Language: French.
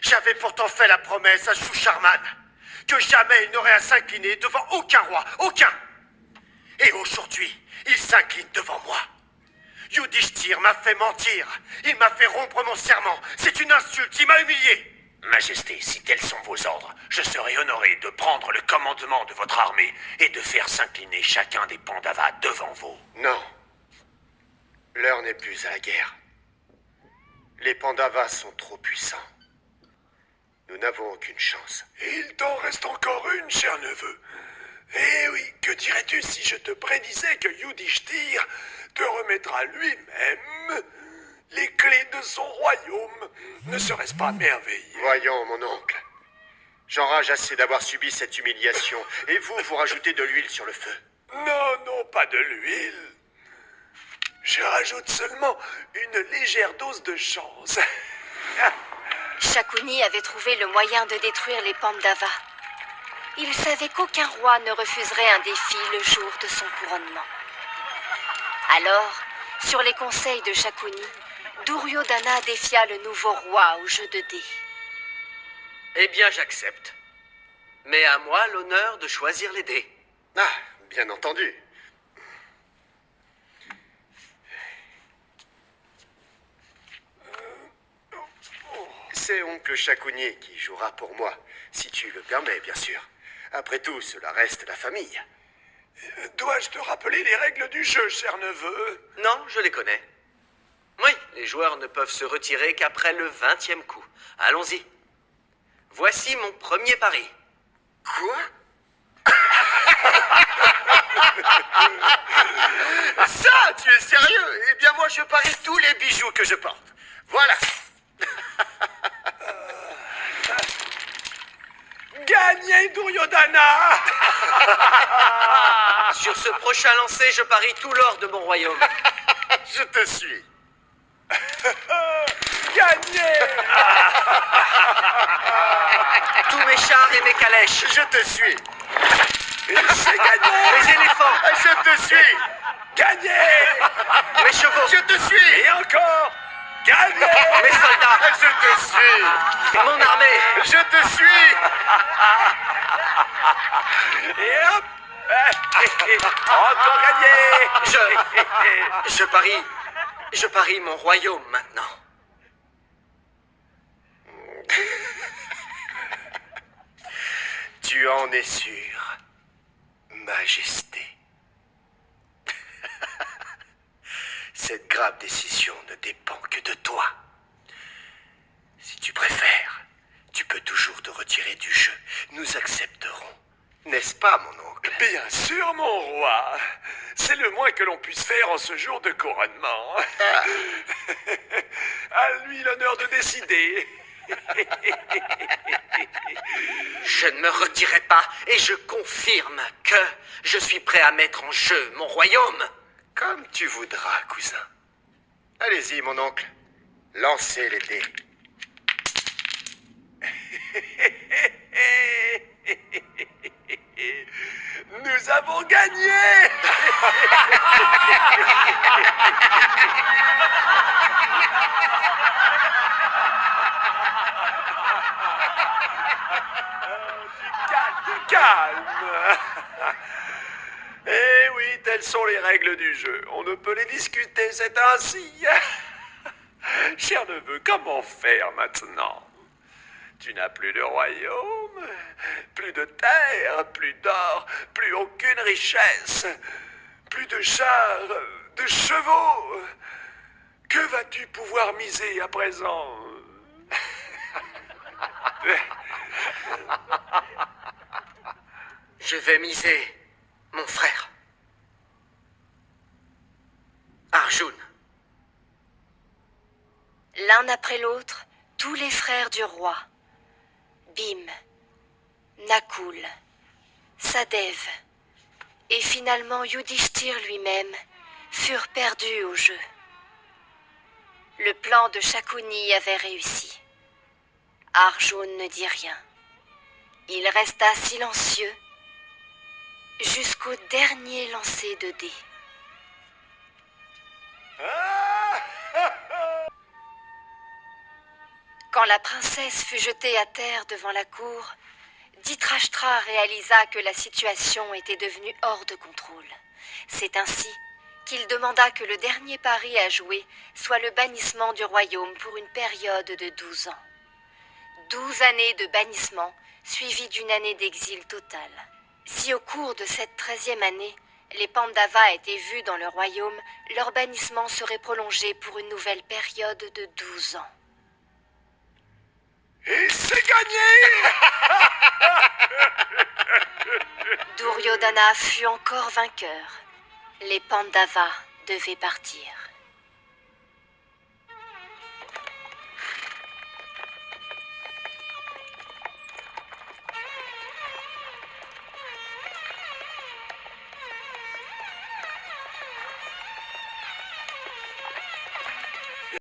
J'avais pourtant fait la promesse à Shusharman que jamais il n'aurait à s'incliner devant aucun roi, aucun. Et aujourd'hui, il s'incline devant moi. Yudhishthir m'a fait mentir. Il m'a fait rompre mon serment. C'est une insulte, il m'a humilié. Majesté, si tels sont vos ordres, je serai honoré de prendre le commandement de votre armée et de faire s'incliner chacun des Pandavas devant vous. Non. L'heure n'est plus à la guerre. Les Pandavas sont trop puissants. Nous n'avons aucune chance. Il t'en reste encore une, cher neveu. Eh oui, que dirais-tu si je te prédisais que Yudhishthir te remettra lui-même les clés de son royaume? Ne serait-ce pas merveilleux? Voyons, mon oncle. J'enrage assez d'avoir subi cette humiliation. Et vous rajoutez de l'huile sur le feu. Non, non, pas de l'huile. Je rajoute seulement une légère dose de chance. Shakuni avait trouvé le moyen de détruire les Pandavas. Il savait qu'aucun roi ne refuserait un défi le jour de son couronnement. Alors, sur les conseils de Shakuni, Duryodhana défia le nouveau roi au jeu de dés. Eh bien, j'accepte. Mais à moi l'honneur de choisir les dés. Ah, bien entendu. C'est oncle Shakuni qui jouera pour moi, si tu le permets, bien sûr. Après tout, cela reste la famille. Dois-je te rappeler les règles du jeu, cher neveu? Non, je les connais. Oui, les joueurs ne peuvent se retirer qu'après le 20e coup. Allons-y. Voici mon premier pari. Quoi? Ça, tu es sérieux? Eh bien, moi, je parie tous les bijoux que je porte. Voilà. Gagné, Duryodhana! Sur ce prochain lancer, je parie tout l'or de mon royaume. Je te suis. Gagné! Tous mes chars et mes calèches. Je te suis. J'ai gagné! Mes éléphants. Je te suis. Gagné! Mes chevaux. Je te suis. Et encore! Gagné! Mes soldats. Je te suis. Mon armée. Je te suis. Et hop! Encore gagné! Je parie mon royaume maintenant. Tu en es sûr, Majesté. Cette grave décision ne dépend que de toi. Si tu préfères, tu peux toujours te retirer du jeu. Nous accepterons. N'est-ce pas, mon oncle? Bien sûr, mon roi. C'est le moins que l'on puisse faire en ce jour de couronnement. À lui l'honneur de décider. Je ne me retirerai pas et je confirme que je suis prêt à mettre en jeu mon royaume. Comme tu voudras, cousin. Allez-y, mon oncle. Lancez les dés. Nous avons gagné! Calme! Eh oui, telles sont les règles du jeu. On ne peut les discuter, c'est ainsi. Cher neveu, comment faire maintenant? Tu n'as plus de royaume, plus de terre, plus d'or, plus aucune richesse, plus de chars, de chevaux. Que vas-tu pouvoir miser à présent? Je vais miser mon frère. Arjun. L'un après l'autre, tous les frères du roi, Bhim, Nakul, Sadev et finalement Yudhishthir lui-même furent perdus au jeu. Le plan de Shakuni avait réussi. Arjun ne dit rien. Il resta silencieux jusqu'au dernier lancer de dés. Quand la princesse fut jetée à terre devant la cour, Dhritarashtra réalisa que la situation était devenue hors de contrôle. C'est ainsi qu'il demanda que le dernier pari à jouer soit le bannissement du royaume pour une période de 12 ans. 12 années de bannissement suivies d'une année d'exil total. Si au cours de cette 13e année, les Pandavas étaient vus dans le royaume, leur bannissement serait prolongé pour une nouvelle période de 12 ans. Et c'est gagné! Duryodhana fut encore vainqueur. Les Pandavas devaient partir.